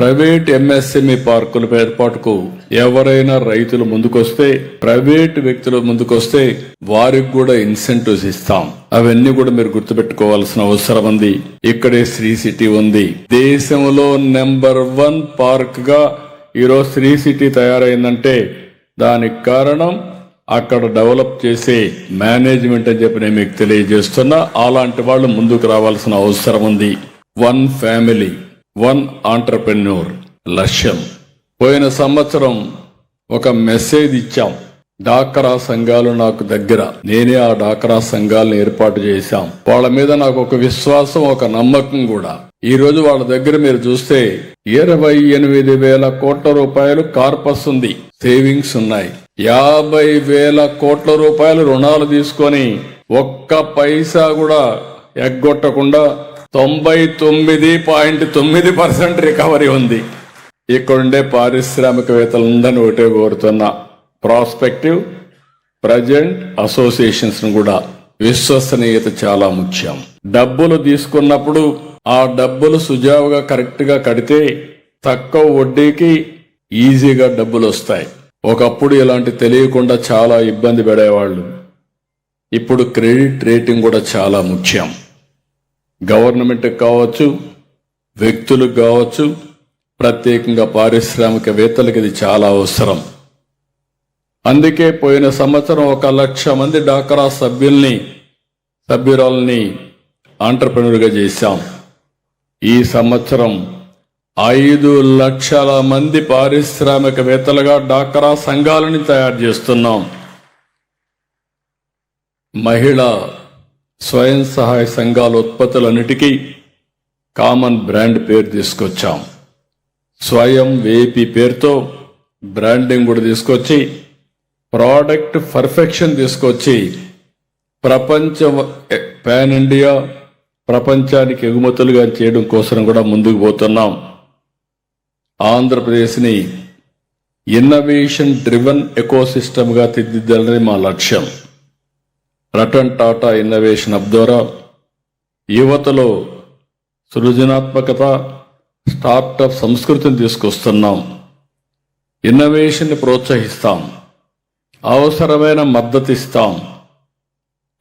Private MSME పార్కుల ఏర్పాటుకు ఎవరైనా రైతులు ముందుకొస్తే, ప్రైవేట్ వ్యక్తులు ముందుకొస్తే వారికి కూడా ఇన్సెంటివ్స్ ఇస్తాం. అవన్నీ కూడా మీరు గుర్తుపెట్టుకోవాల్సిన అవసరం ఉంది. ఇక్కడే శ్రీ సిటీ ఉంది. దేశంలో నెంబర్ 1 పార్క్ గా ఈరోజు శ్రీ సిటీ తయారైందంటే దానికి కారణం అక్కడ డెవలప్ చేసే మేనేజ్మెంట్ అని చెప్పి నేను మీకు తెలియజేస్తున్నా. అలాంటి వాళ్ళు ముందుకు రావాల్సిన అవసరం ఉంది. 1 ఫ్యామిలీ 1 ఆంటర్ప్రెన్యూర్ లక్ష్యం. పోయిన సంవత్సరం ఒక మెసేజ్ ఇచ్చాం. డాక్రా సంఘాలు నాకు దగ్గర, నేనే ఆ డాక్రా సంఘాలను ఏర్పాటు చేశాం. వాళ్ళ మీద నాకు ఒక విశ్వాసం, ఒక నమ్మకం కూడా. ఈ రోజు వాళ్ళ దగ్గర మీరు చూస్తే 28,000 కోట్ల రూపాయలు కార్పస్ ఉంది, సేవింగ్స్ ఉన్నాయి. 50,000 కోట్ల రూపాయలు రుణాలు తీసుకొని ఒక్క పైసా కూడా ఎగ్గొట్టకుండా 99.9% రికవరీ ఉంది. ఇక్కడుండే పారిశ్రామికవేత్తలందరినీ ఒకటే కోరుతున్నా, ప్రాస్పెక్టివ్ ప్రజెంట్ అసోసియేషన్స్ కూడా విశ్వసనీయత చాలా ముఖ్యం. డబ్బులు తీసుకున్నప్పుడు ఆ డబ్బులు సుజావుగా కరెక్ట్ గా కడితే తక్కువ వడ్డీకి ఈజీగా డబ్బులు వస్తాయి. ఒకప్పుడు ఇలాంటి తెలియకుండా చాలా ఇబ్బంది పడేవాళ్ళు. ఇప్పుడు క్రెడిట్ రేటింగ్ కూడా చాలా ముఖ్యం. గవర్నమెంట్ కావచ్చు, వ్యక్తులకు కావచ్చు, ప్రత్యేకంగా పారిశ్రామికవేత్తలకు ఇది చాలా అవసరం. అందుకే పోయిన సంవత్సరం 1,00,000 మంది డాక్రా సభ్యురాలని ఆంటర్ప్రెన్యూర్గా చేశాం. ఈ సంవత్సరం 5 లక్షల మంది పారిశ్రామికవేత్తలుగా డాక్రా సంఘాలని తయారు చేస్తున్నాం. మహిళా స్వయం సహాయ సంఘాల ఉత్పత్తులన్నిటికీ కామన్ బ్రాండ్ పేరు తీసుకొచ్చాం. స్వయం వేపీ పేరుతో బ్రాండింగ్ కూడా తీసుకొచ్చి, ప్రోడక్ట్ పర్ఫెక్షన్ తీసుకొచ్చి పాన్ ఇండియా ప్రపంచానికి ఎగుమతులుగా చేయడం కోసం కూడా ముందుకు పోతున్నాం. ఆంధ్రప్రదేశ్ని ఇన్నోవేషన్ డ్రివెన్ ఎకోసిస్టమ్ గా తీర్చిదిద్దాలని మా లక్ష్యం. రతన్ టాటా ఇన్నోవేషన్ హబ్ ద్వారా యువతలో సృజనాత్మకత, స్టార్టప్ సంస్కృతిని తీసుకొస్తున్నాం. ఇన్నోవేషన్ ని ప్రోత్సహిస్తాం, అవసరమైన మద్దతు ఇస్తాం.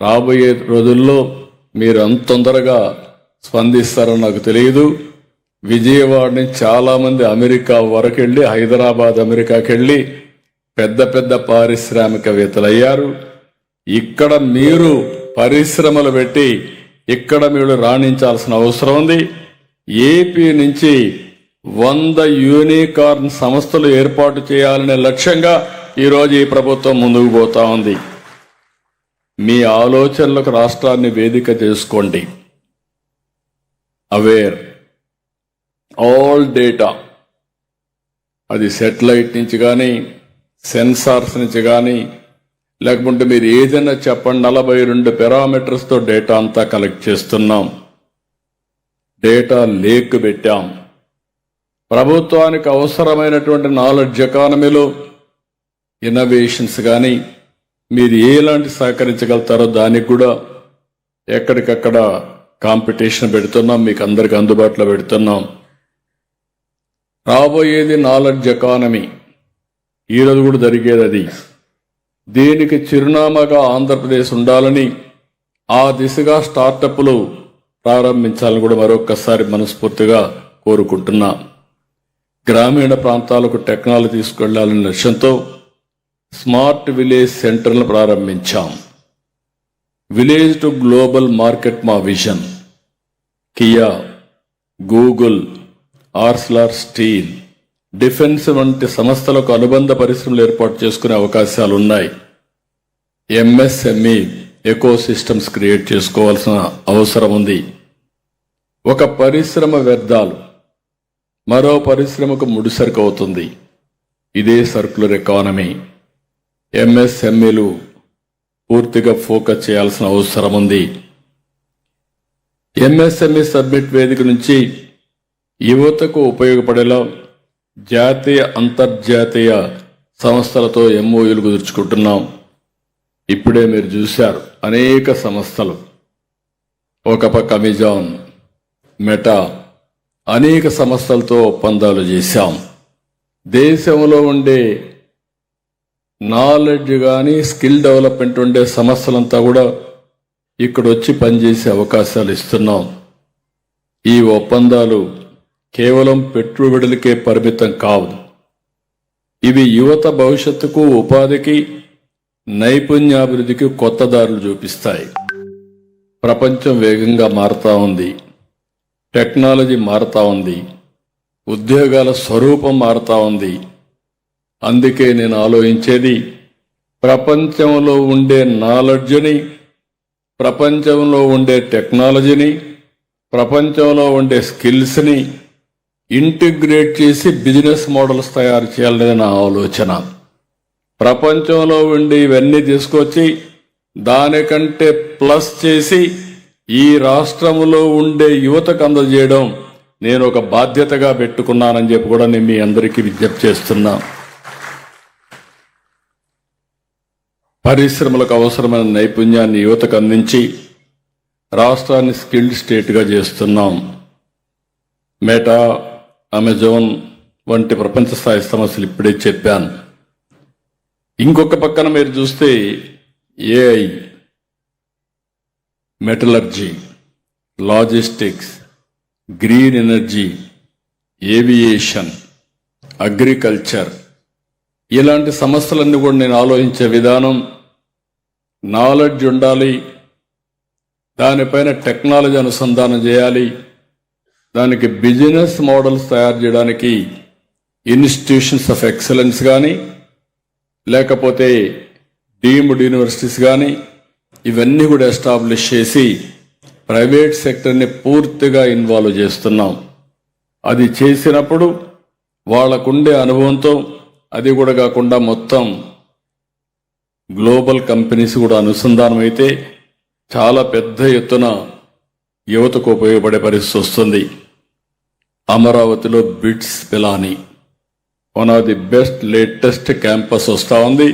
రాబోయే రోజుల్లో మీరు అంత తొందరగా స్పందిస్తారని నాకు తెలియదు. విజయవాడ నుంచి చాలా మంది అమెరికా వరకు వెళ్ళి, హైదరాబాద్ అమెరికాకి వెళ్ళి పెద్ద పెద్ద పారిశ్రామికవేత్తలు అయ్యారు. ఇక్కడ మీరు పరిశ్రమలు పెట్టి ఇక్కడ మీరు రాణించాల్సిన అవసరం ఉంది. ఏపీ నుంచి 100 యూనికార్న్ సంస్థలు ఏర్పాటు చేయాలనే లక్ష్యంగా ఈరోజు ఈ ప్రభుత్వం ముందుకు పోతా ఉంది. మీ ఆలోచనలకు రాష్ట్రాన్ని వేదిక చేసుకోండి. అవేర్ ఆల్ డేటా, అది సెటిలైట్ నుంచి కానీ, సెన్సార్స్ నుంచి కానీ, లేకపోతే మీరు ఏదైనా చెప్పండి, 42 పారామీటర్స్ తో డేటా అంతా కలెక్ట్ చేస్తున్నాం. డేటా లేక్ పెట్టాం. ప్రభుత్వానికి అవసరమైనటువంటి నాలెడ్జ్ ఎకానమీలో ఇన్నోవేషన్స్ కానీ మీరు ఎలాంటి సహకరించగలుగుతారో దానికి కూడా ఎక్కడికక్కడ కాంపిటీషన్ పెడుతున్నాం, మీకు అందరికి అందుబాటులో పెడుతున్నాం. రాబోయేది నాలెడ్జ్ ఎకానమీ, ఈరోజు కూడా జరిగేది అది. దీనికి చిరునామాగా ఆంధ్రప్రదేశ్ ఉండాలని, ఆ దిశగా స్టార్టప్లు ప్రారంభించాలని కూడా మరొక్కసారి మనస్ఫూర్తిగా కోరుకుంటున్నా. గ్రామీణ ప్రాంతాలకు టెక్నాలజీ తీసుకెళ్లాలనే లక్ష్యంతో స్మార్ట్ విలేజ్ సెంటర్లను ప్రారంభించాం. విలేజ్ టు గ్లోబల్ మార్కెట్ మా vision. Kia, Google, Arcelor steel, defence వంటి సంస్థలకు అనుబంధ పరిశ్రమలు ఏర్పాటు చేసుకునే అవకాశాలు ఉన్నాయి. ఎంఎస్ఎంఈ ఎకో సిస్టమ్స్ క్రియేట్ చేసుకోవాల్సిన అవసరం ఉంది. ఒక పరిశ్రమ వ్యర్థాలు మరో పరిశ్రమకు ముడిసరుకు అవుతుంది. ఇదే సర్క్యులర్ ఎకానమీ. ఎంఎస్ఎంఈలు పూర్తిగా ఫోకస్ చేయాల్సిన అవసరం ఉంది. ఎంఎస్ఎంఈ సబ్మిట్ వేదిక నుంచి యువతకు ఉపయోగపడేలా జాతీయ, అంతర్జాతీయ సంస్థలతో ఎంఓయూలు కుదుర్చుకుంటున్నాం. ఇప్పుడే మీరు చూశారు అనేక సంస్థలు, ఒక పక్క అమెజాన్, మెటా, అనేక సంస్థలతో ఒప్పందాలు చేశాం. దేశంలో ఉండే నాలెడ్జ్ కానీ స్కిల్ డెవలప్మెంట్ ఉండే సంస్థలంతా కూడా ఇక్కడ వచ్చి పనిచేసే అవకాశాలు ఇస్తున్నాం. ఈ ఒప్పందాలు కేవలం పెట్టుబడులకే పరిమితం కావు. ఇవి యువత భవిష్యత్తుకు, ఉపాధికి, నైపుణ్యాభివృద్ధికి కొత్త దారులు చూపిస్తాయి. ప్రపంచం వేగంగా మారుతా ఉంది, టెక్నాలజీ మారుతా ఉంది, ఉద్యోగాల స్వరూపం మారుతా ఉంది. అందుకే నేను ఆలోచించేది, ప్రపంచంలో ఉండే నాలెడ్జ్ని, ప్రపంచంలో ఉండే టెక్నాలజీని, ప్రపంచంలో ఉండే స్కిల్స్ని ఇంటిగ్రేట్ చేసి బిజినెస్ మోడల్స్ తయారు చేయాలనేది నా ఆలోచన. ప్రపంచంలో ఉండి ఇవన్నీ తీసుకొచ్చి దానికంటే ప్లస్ చేసి ఈ రాష్ట్రంలో ఉండే యువతకు అందజేయడం నేను ఒక బాధ్యతగా పెట్టుకున్నానని చెప్పి కూడా నేను మీ అందరికీ విజ్ఞప్తి చేస్తున్నా. పరిశ్రమలకు అవసరమైన నైపుణ్యాన్ని యువతకు అందించి రాష్ట్రాన్ని స్కిల్డ్ స్టేట్గా చేస్తున్నాం. మెటా, అమెజాన్ వంటి ప్రపంచ స్థాయి సంస్థలు ఇప్పుడే చెప్పాను. ఇంకొక పక్కన మీరు చూస్తే AI, metallurgy, logistics, green energy, aviation, agriculture, ఇలాంటి సమస్యలన్నీ కూడా నేను ఆలోచించే విధానం, నాలెడ్జ్ ఉండాలి, దానిపైన టెక్నాలజీ అనుసంధానం చేయాలి, దానికి బిజినెస్ మోడల్స్ తయారు చేయడానికి ఇన్స్టిట్యూషన్స్ ఆఫ్ ఎక్సలెన్స్ కానీ, లేకపోతే డీమ్డ్ యూనివర్సిటీస్ కానీ, ఇవన్నీ కూడా ఎస్టాబ్లిష్ చేసి ప్రైవేట్ సెక్టర్ని పూర్తిగా ఇన్వాల్వ్ చేస్తున్నాం. అది చేసినప్పుడు వాళ్ళకుండే అనుభవంతో, అది కూడా కాకుండా మొత్తం గ్లోబల్ కంపెనీస్ కూడా అనుసంధానం అయితే చాలా పెద్ద ఎత్తున యువతకు ఉపయోగపడే పరిస్థితి వస్తుంది. అమరావతిలో bits Pilani one of the best latest campus వస్తూ ఉంది.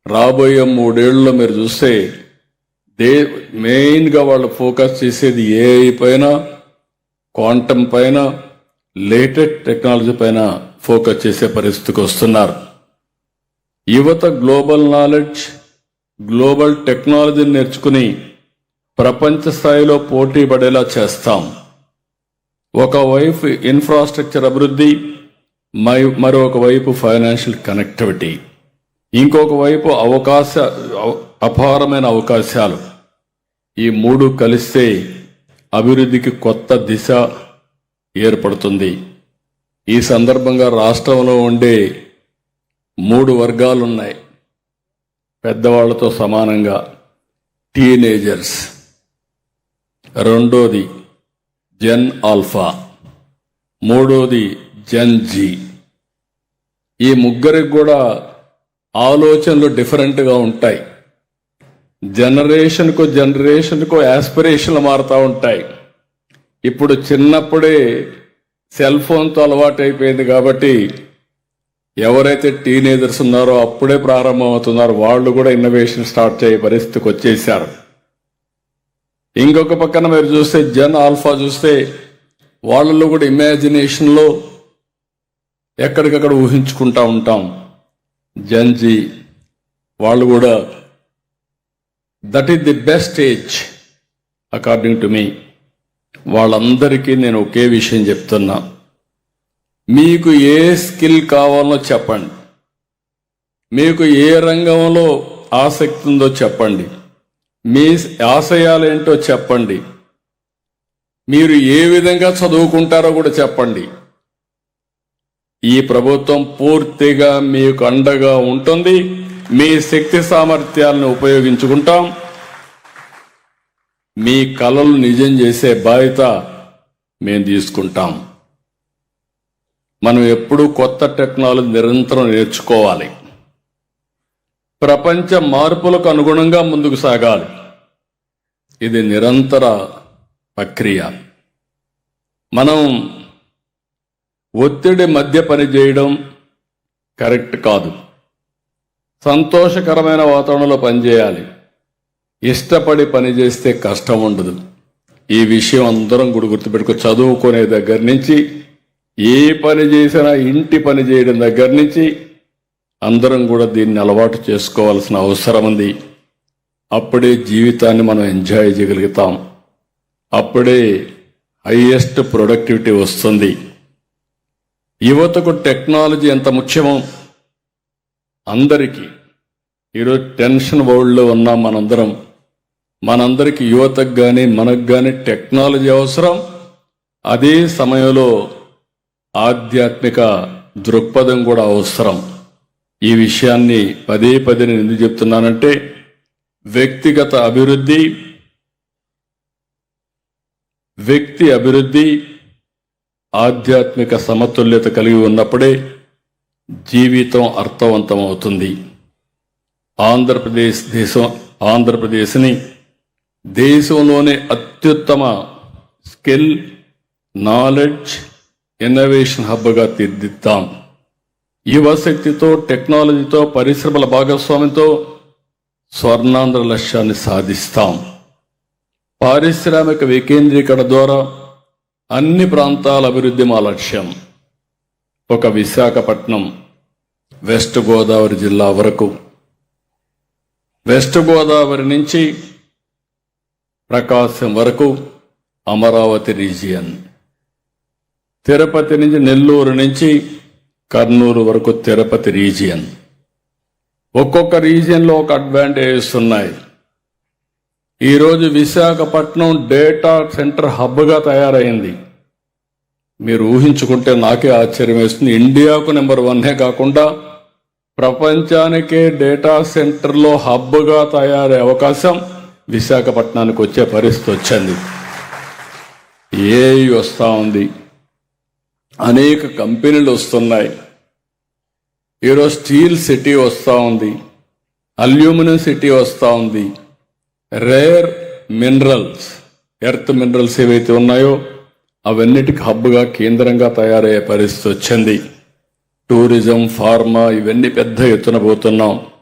రాబోయే 3 ఏళ్లలో మీరు చూస్తే మెయిన్గా వాళ్ళు ఫోకస్ చేసేది ఏఐ పైన, క్వాంటమ్ పైన, లేటెస్ట్ టెక్నాలజీ పైన ఫోకస్ చేసే పరిస్థితికి వస్తున్నారు. యువత గ్లోబల్ నాలెడ్జ్, గ్లోబల్ టెక్నాలజీని నేర్చుకుని ప్రపంచ స్థాయిలో పోటీ పడేలా చేస్తాం. ఒకవైపు ఇన్ఫ్రాస్ట్రక్చర్ అభివృద్ధి, మరొక వైపు ఫైనాన్షియల్ కనెక్టివిటీ, ఇంకొక వైపు అపారమైన అవకాశాలు. ఈ 3 కలిస్తే అభివృద్ధికి కొత్త దిశ ఏర్పడుతుంది. ఈ సందర్భంగా రాష్ట్రంలో ఉండే 3 వర్గాలున్నాయి. పెద్దవాళ్లతో సమానంగా టీనేజర్స్, రెండోది జెన్ ఆల్ఫా, మూడోది జెన్ జీ. ఈ ముగ్గురికి కూడా ఆలోచనలు డిఫరెంట్గా ఉంటాయి. జనరేషన్కు యాస్పిరేషన్లు మారుతూ ఉంటాయి. ఇప్పుడు చిన్నప్పుడే సెల్ ఫోన్తో అలవాటు అయిపోయింది కాబట్టి ఎవరైతే టీనేజర్స్ ఉన్నారో అప్పుడే ప్రారంభమవుతున్నారు, వాళ్ళు కూడా ఇన్నోవేషన్ స్టార్ట్ చేయ పరిస్థితికి వచ్చేసారు. ఇంకొక పక్కన మీరు చూస్తే జెన్ ఆల్ఫా చూస్తే వాళ్ళలో కూడా ఇమాజినేషన్లో ఎక్కడికక్కడ ఊహించుకుంటా ఉంటాం. జెన్ జీ వాళ్ళు కూడా that is the best age according to me. వాళ్ళందరికీ నేను ఒకే విషయం చెప్తున్నా, మీకు ఏ స్కిల్ కావాలో చెప్పండి, మీకు ఏ రంగంలో ఆసక్తి ఉందో చెప్పండి, మీ ఆశయాలేంటో చెప్పండి, మీరు ఏ విధంగా చదువుకుంటారో కూడా చెప్పండి. ఈ ప్రభుత్వం పూర్తిగా మీకు అండగా ఉంటుంది. మీ శక్తి సామర్థ్యాలను ఉపయోగించుకుంటాం. మీ కలలు నిజం చేసే బాధ్యత మేము తీసుకుంటాం. మనం ఎప్పుడూ కొత్త టెక్నాలజీ నిరంతరం నేర్చుకోవాలి. ప్రపంచ మార్పులకు అనుగుణంగా ముందుకు సాగాలి. ఇది నిరంతర ప్రక్రియ. మనం ఒత్తిడి మధ్య పనిచేయడం కరెక్ట్ కాదు. సంతోషకరమైన వాతావరణంలో పనిచేయాలి. ఇష్టపడి పనిచేస్తే కష్టం ఉండదు. ఈ విషయం అందరం కూడా గుర్తుపెట్టుకో. చదువుకునే దగ్గర నుంచి ఏ పని చేసినా ఇంటి పని చేయడం దగ్గర నుంచి అందరం కూడా దీన్ని అలవాటు చేసుకోవాల్సిన అవసరం ఉంది. అప్పుడే జీవితాన్ని మనం ఎంజాయ్ చేయగలుగుతాం. అప్పుడే హైయెస్ట్ ప్రొడక్టివిటీ వస్తుంది. యువతకు టెక్నాలజీ ఎంత ముఖ్యమో అందరికీ ఈరోజు టెన్షన్ వరల్డ్లో ఉన్నాం మనందరికీ యువతకు కానీ మనకు కానీ టెక్నాలజీ అవసరం. అదే సమయంలో ఆధ్యాత్మిక దృక్పథం కూడా అవసరం. ఈ విషయాన్ని పదే పదే నేను ఎందుకు చెప్తున్నానంటే వ్యక్తి అభివృద్ధి ఆధ్యాత్మిక సమతుల్యత కలిగి ఉన్నప్పుడే జీవితం అర్థవంతం అవుతుంది. ఆంధ్రప్రదేశ్ని దేశంలోనే అత్యుత్తమ స్కిల్, నాలెడ్జ్, ఇన్నోవేషన్ హబ్గా తీర్చిదిద్దాం. యువశక్తితో, టెక్నాలజీతో, పరిశ్రమల భాగస్వామ్యంతో స్వర్ణాంధ్ర లక్ష్యాన్ని సాధిస్తాం. పారిశ్రామిక వికేంద్రీకరణ ద్వారా అన్ని ప్రాంతాల అభివృద్ధి మా లక్ష్యం. ఒక విశాఖపట్నం, వెస్ట్ గోదావరి జిల్లా వరకు, వెస్ట్ గోదావరి నుంచి ప్రకాశం వరకు అమరావతి రీజియన్, తిరుపతి నుంచి నెల్లూరు నుంచి కర్నూలు వరకు తిరుపతి రీజియన్. ఒక్కొక్క రీజియన్లో ఒక అడ్వాంటేజెస్ ఉన్నాయి. ఈరోజు విశాఖపట్నం డేటా సెంటర్ హబ్గా తయారైంది. మీరు ఊహించుకుంటే నాకే ఆశ్చర్యం వేస్తుంది. ఇండియాకు నెంబర్ 1 కాకుండా ప్రపంచానికే డేటా సెంటర్లో హబ్గా తయారయ్యే అవకాశం విశాఖపట్నానికి వచ్చే పరిస్థితి వచ్చింది. ఏఐ వస్తూ ఉంది, అనేక కంపెనీలు వస్తున్నాయి. ఈరోజు స్టీల్ సిటీ వస్తూ ఉంది, అల్యూమినియం సిటీ వస్తూ ఉంది. రేర్ మినరల్స్, ఎర్త్ మినరల్స్ ఏవైతే ఉన్నాయో అవన్నిటికి హబ్గా కేంద్రంగా తయారయ్యే పరిస్థితి వచ్చింది. టూరిజం, ఫార్మా ఇవన్నీ పెద్ద ఎత్తున పోతున్నాం.